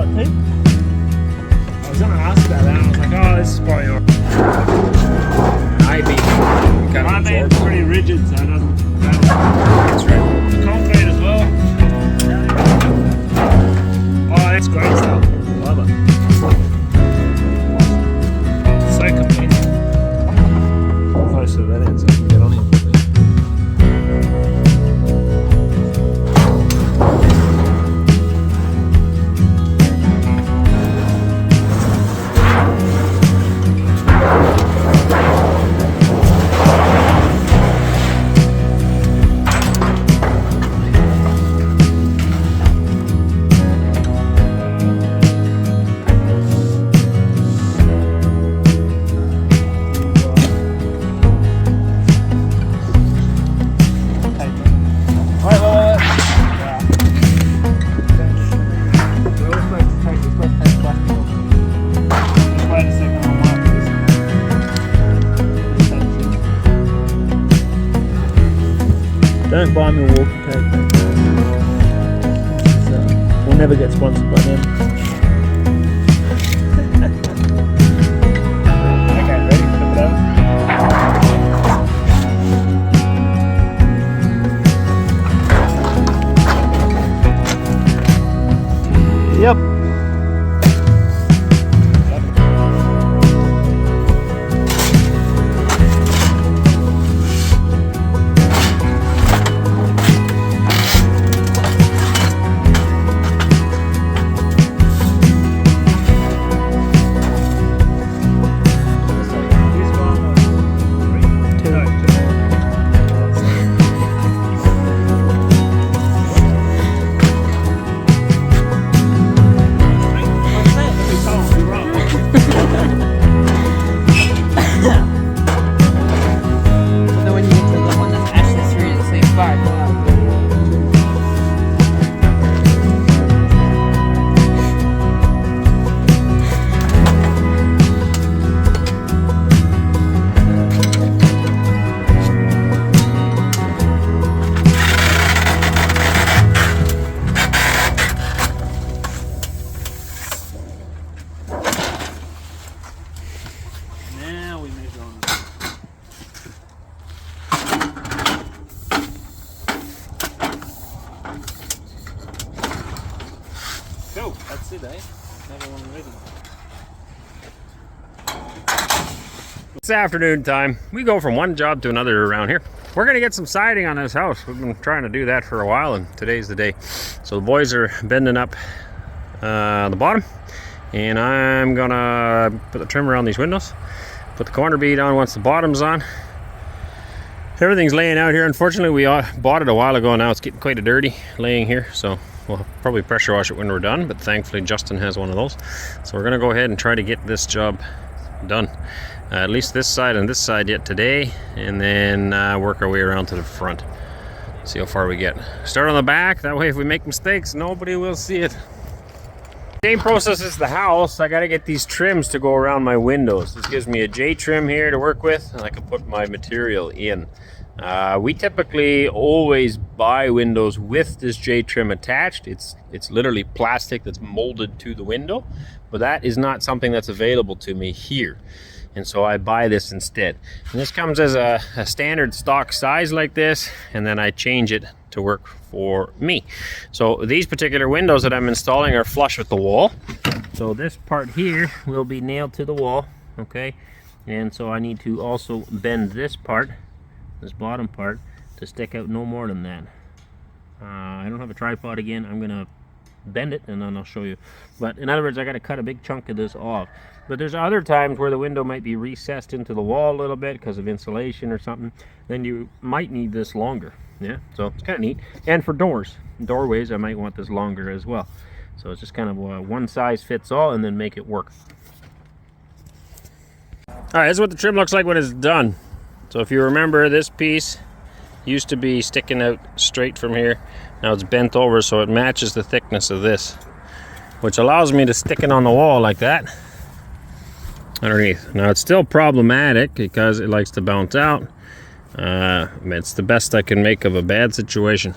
got too? I was gonna ask that, and I was like, oh, this is probably not. My beam's pretty rigid, so it doesn't. That's right. It's concrete as well. Oh, that's great stuff. Love it. So convenient. Close to that end, so I can get on here. Don't buy me a walkie tape. We'll never get sponsored by them. Okay, ready? Flip it over. Yep. Cool, that's it, eh? Everyone ready. It's afternoon time. We go from one job to another around here. We're gonna get some siding on this house. We've been trying to do that for a while, and today's the day. So the boys are bending up the bottom, and I'm gonna put the trim around these windows, put the corner bead on once the bottom's on. Everything's laying out here. Unfortunately, we bought it a while ago. Now it's getting quite dirty laying here, so we'll probably pressure wash it when we're done, but thankfully Justin has one of those. So we're gonna go ahead and try to get this job done. At least this side and this side yet today, and then work our way around to the front. See how far we get. Start on the back, that way if we make mistakes, nobody will see it. Same process as the house. I gotta get these trims to go around my windows. This gives me a J trim here to work with, and I can put my material in. We typically always buy windows with this J trim attached. It's literally plastic that's molded to the window, but that is not something that's available to me here. And so I buy this instead. And this comes as a standard stock size like this, and then I change it to work for me. So these particular windows that I'm installing are flush with the wall. So this part here will be nailed to the wall, okay? And so I need to also bend this part, this bottom part, to stick out no more than that. I don't have a tripod again. I'm gonna bend it and then I'll show you. But in other words, I got to cut a big chunk of this off. But there's other times where the window might be recessed into the wall a little bit because of insulation or something. Then you might need this longer. Yeah, so it's kind of neat. And for doorways, I might want this longer as well. So it's just kind of one size fits all, and then make it work. All right, this is what the trim looks like when it's done. So if you remember, this piece used to be sticking out straight from here. Now it's bent over so it matches the thickness of this, which allows me to stick it on the wall like that underneath. Now it's still problematic because it likes to bounce out. It's the best I can make of a bad situation.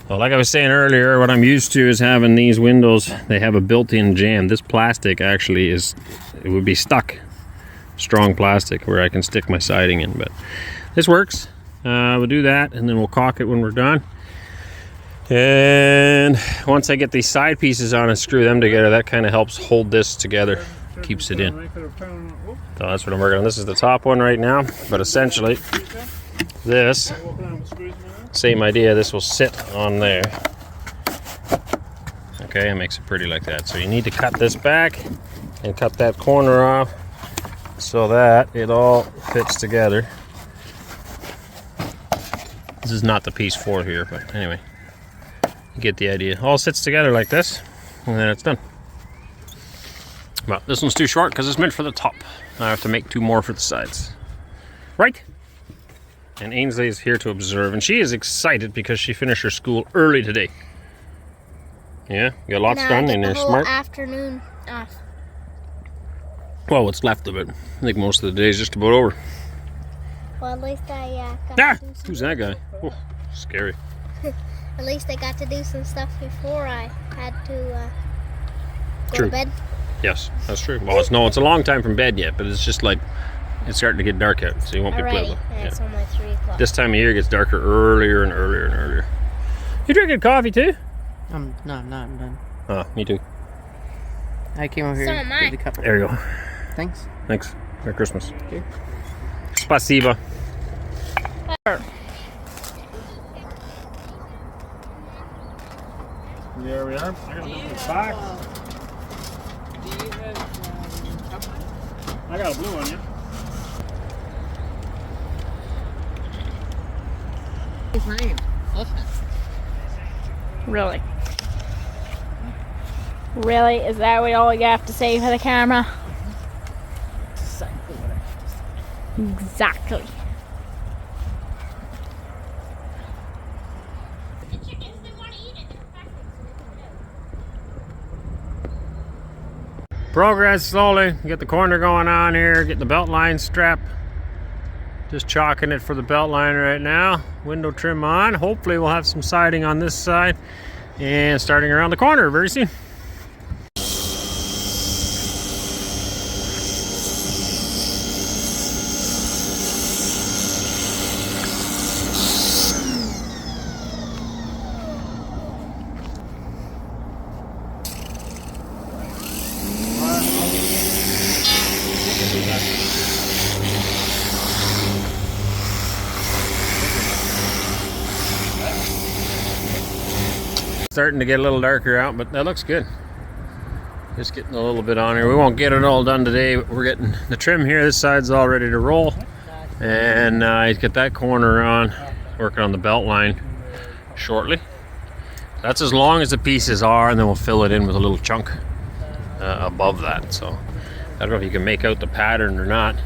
Well, like I was saying earlier, what I'm used to is having these windows, they have a built-in jamb. This plastic actually it would be stuck. Strong plastic where I can stick my siding in, but this works. We'll do that and then we'll caulk it when we're done. And once I get these side pieces on and screw them together, that kind of helps hold this together, keeps it in. So that's what I'm working on. This is the top one right now, but essentially this, same idea, this will sit on there. Okay, it makes it pretty like that. So you need to cut this back and cut that corner off so that it all fits together. This is not the piece for here, but anyway, you get the idea. All sits together like this, and then it's done. Well, this one's too short because it's meant for the top. I have to make 2 more for the sides. Right? And Ainsley is here to observe, and she is excited because she finished her school early today. Yeah, you got lots done, and you're smart. Afternoon off. Well, what's left of it? I think most of the day is just about over. Well, at least I got to do some Who's that guy? Oh, scary. At least I got to do some stuff before I had to go True. to bed. Yes, that's true. Well, it's a long time from bed yet, but it's just like it's starting to get dark out, so you won't be Already, playable. and it's only 3 o'clock. This time of year it gets darker earlier and earlier and earlier. You drinking coffee too? No, I'm not. I'm done. Oh, me too. I came over here So am I. with the cup. There you go. Thanks. Thanks. Merry Christmas. Okay. Spasiba. There we are. I got a little box. I got a blue one, yeah. His name. Listen. Really? Really? Is that what all you have to say for the camera? Exactly what I have to say. Exactly. Progress slowly. Get the corner going on here. Get the belt line strap. Just chalking it for the belt line right now. Window trim on. Hopefully we'll have some siding on this side. And starting around the corner very soon. Starting to get a little darker out, but that looks good. Just getting a little bit on here. We won't get it all done today, but we're getting the trim here. This side's all ready to roll. And get that corner on, working on the belt line shortly. That's as long as the pieces are, and then we'll fill it in with a little chunk above that. So I don't know if you can make out the pattern or not.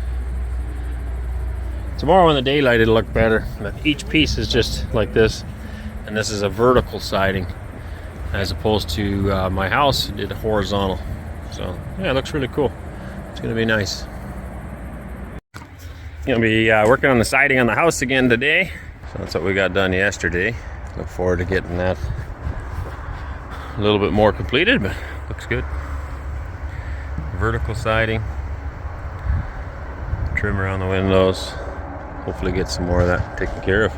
Tomorrow in the daylight it'll look better, but each piece is just like this, and this is a vertical siding as opposed to my house did horizontal. So yeah, it looks really cool. It's gonna be nice. Gonna be working on the siding on the house again today. So that's what we got done yesterday. Look forward to getting that a little bit more completed, but looks good. Vertical siding, trim around the windows. Hopefully get some more of that taken care of.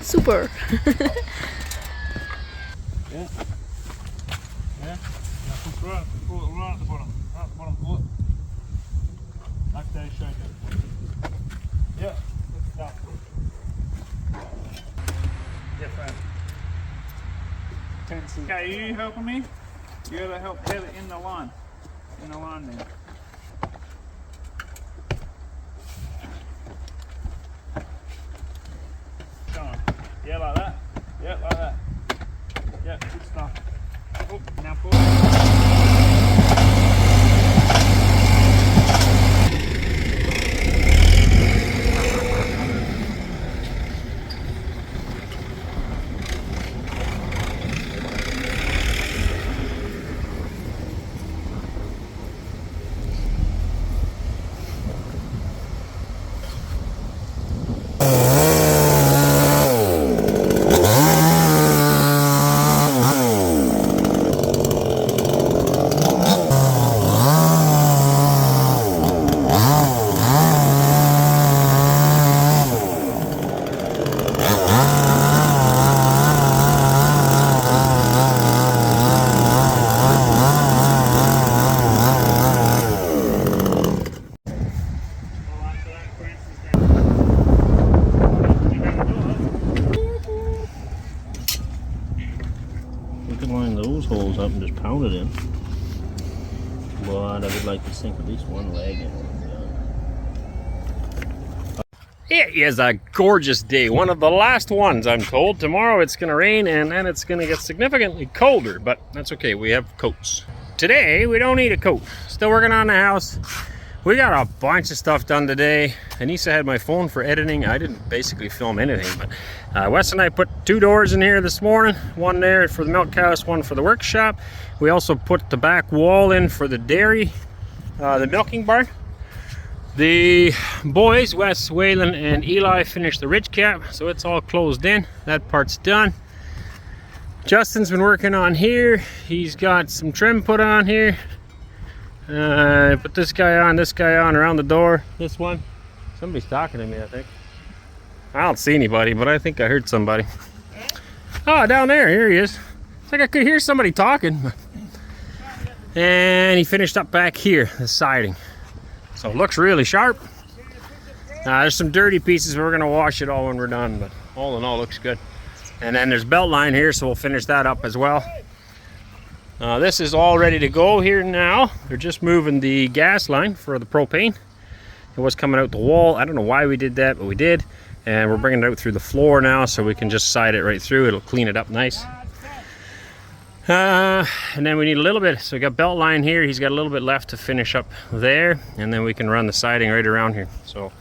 Super. Yeah. Yeah. Now push right, pull it right at the bottom. Right at the bottom, pull it. Like that, shake it. Yeah. Good stuff. Different. Tenses. Okay, you helping me? You gotta help get it in the line. In the line then. Yeah, like that. Yeah, like that. Yeah, good stuff. Oh, now pull. We could line those holes up and just pound it in. But I would like to sink at least one leg in. It is a gorgeous day. One of the last ones, I'm told. Tomorrow it's going to rain and then it's going to get significantly colder, but that's okay. We have coats. Today, we don't need a coat. Still working on the house. We got a bunch of stuff done today. Anneesa had my phone for editing. I didn't basically film anything, but Wes and I put 2 doors in here this morning. One there for the milk house, one for the workshop. We also put the back wall in for the dairy, the milking barn. The boys, Wes, Waylon, and Eli, finished the ridge cap, so it's all closed in. That part's done. Justin's been working on here. He's got some trim put on here. Put this guy on around the door. This one. Somebody's talking to me, I think. I don't see anybody, but I think I heard somebody. Oh, down there. Here he is. It's like I could hear somebody talking. And he finished up back here, the siding. So it looks really sharp. There's some dirty pieces. We're going to wash it all when we're done, but all in all, looks good. And then there's belt line here, so we'll finish that up as well. This is all ready to go here now. They're just moving the gas line for the propane. It was coming out the wall. I don't know why we did that, but we did. And we're bringing it out through the floor now, so we can just side it right through. It'll clean it up nice. And then we need a little bit, so we got belt line here. He's got a little bit left to finish up there, and then we can run the siding right around here. So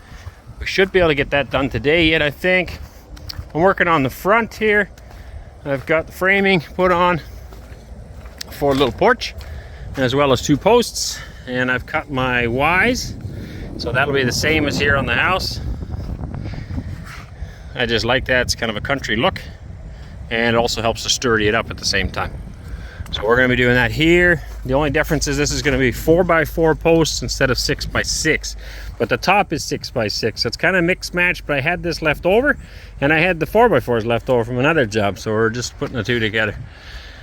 we should be able to get that done today yet, I think. I'm working on the front here. I've got the framing put on for a little porch, as well as 2 posts, and I've cut my Ys, so that'll be the same as here on the house. I just like that. It's kind of a country look, and it also helps to sturdy it up at the same time. So we're going to be doing that here. The only difference is this is going to be 4x4 posts instead of 6x6, but the top is 6x6, so it's kind of mixed match. But I had this left over, and I had the 4x4s left over from another job, so we're just putting the 2 together.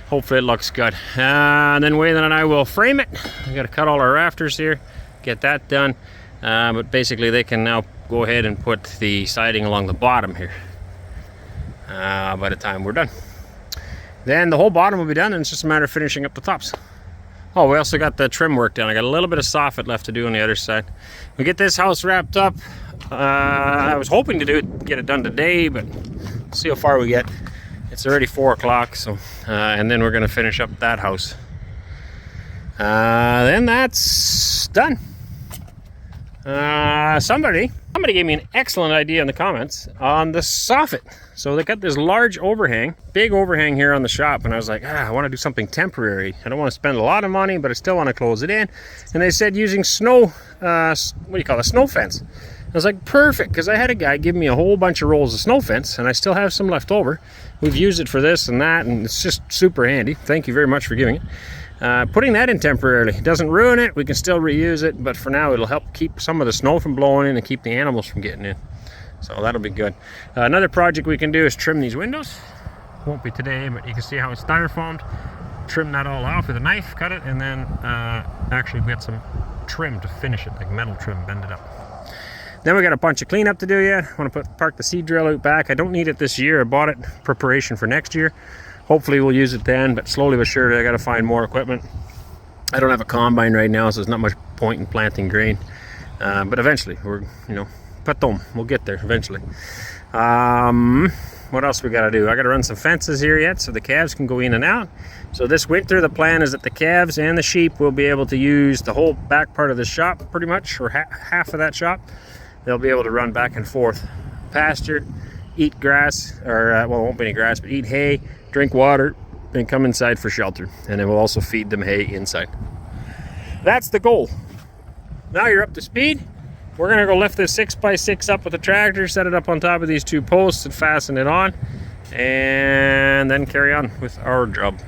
Hopefully it looks good. And then Waylon and I will frame it. I got to cut all our rafters here, get that done. But basically they can now go ahead and put the siding along the bottom here by the time we're done. Then the whole bottom will be done, and it's just a matter of finishing up the tops. Oh, we also got the trim work done. I got a little bit of soffit left to do on the other side. We get this house wrapped up. I was hoping to get it done today, but we'll see how far we get. It's already 4 o'clock, so and then we're going to finish up that house. Then that's done. Somebody gave me an excellent idea in the comments on the soffit. So they got this large overhang, big overhang here on the shop, and I was like, I want to do something temporary. I don't want to spend a lot of money, but I still want to close it in. And they said using snow, snow fence. I was like, perfect, because I had a guy give me a whole bunch of rolls of snow fence, and I still have some left over. We've used it for this and that, and it's just super handy. Thank you very much for giving it. Putting that in temporarily, it doesn't ruin it. We can still reuse it, but for now it'll help keep some of the snow from blowing in and keep the animals from getting in. So that'll be good. Another project we can do is trim these windows. Won't be today, but you can see how it's styrofoamed. Trim that all off with a knife, cut it, and then actually get some trim to finish it, like metal trim, bend it up. Then we got a bunch of cleanup to do yet. I want to park the seed drill out back. I don't need it this year. I bought it in preparation for next year. Hopefully we'll use it then, but slowly but surely I got to find more equipment. I don't have a combine right now, so there's not much point in planting grain. But eventually, we'll get there eventually. What else we got to do? I got to run some fences here yet so the calves can go in and out. So this winter, the plan is that the calves and the sheep will be able to use the whole back part of the shop pretty much, or half of that shop. They'll be able to run back and forth, pasture, eat grass, or well, it won't be any grass, but eat hay, drink water, and come inside for shelter. And then we'll also feed them hay inside. That's the goal. Now you're up to speed. We're gonna go lift this 6x6 up with the tractor, set it up on top of these 2 posts and fasten it on, and then carry on with our job.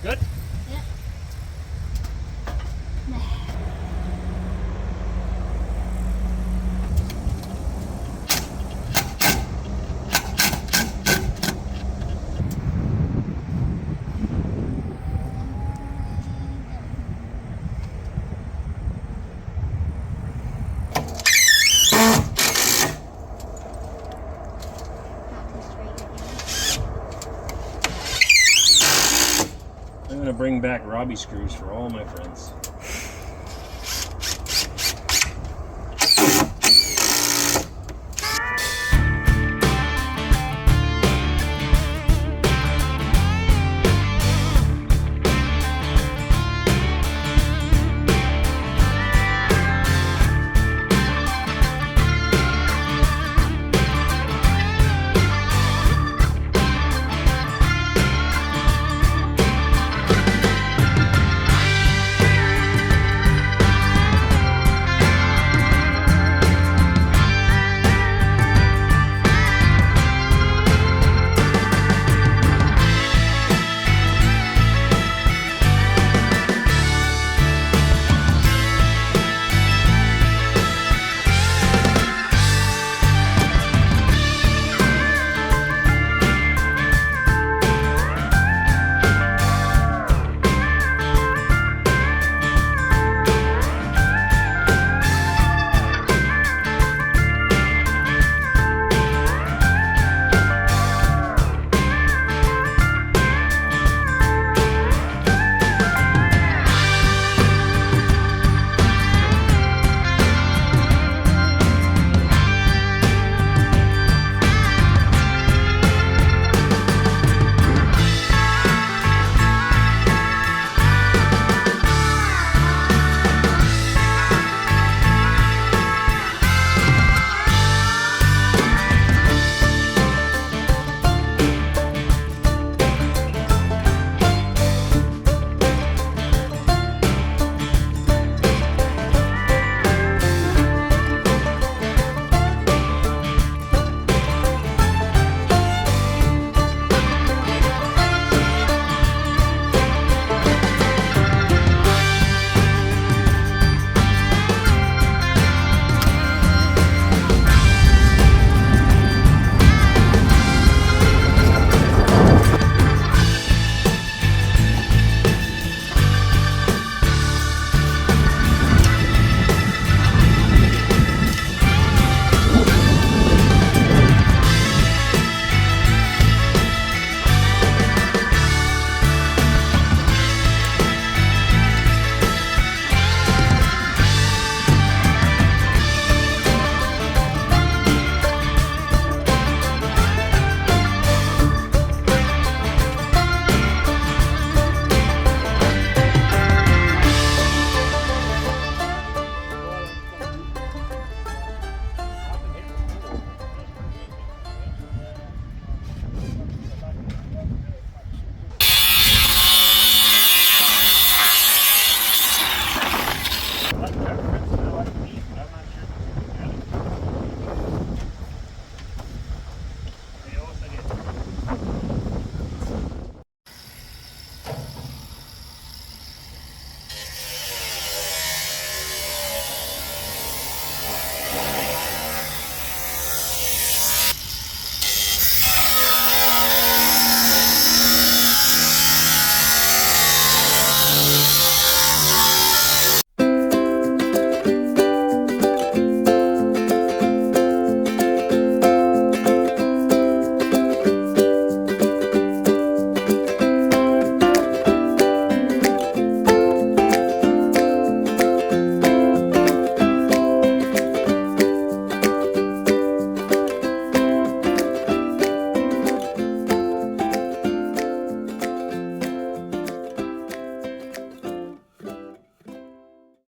Good? Yeah. I'm gonna bring back Robbie screws for all my friends.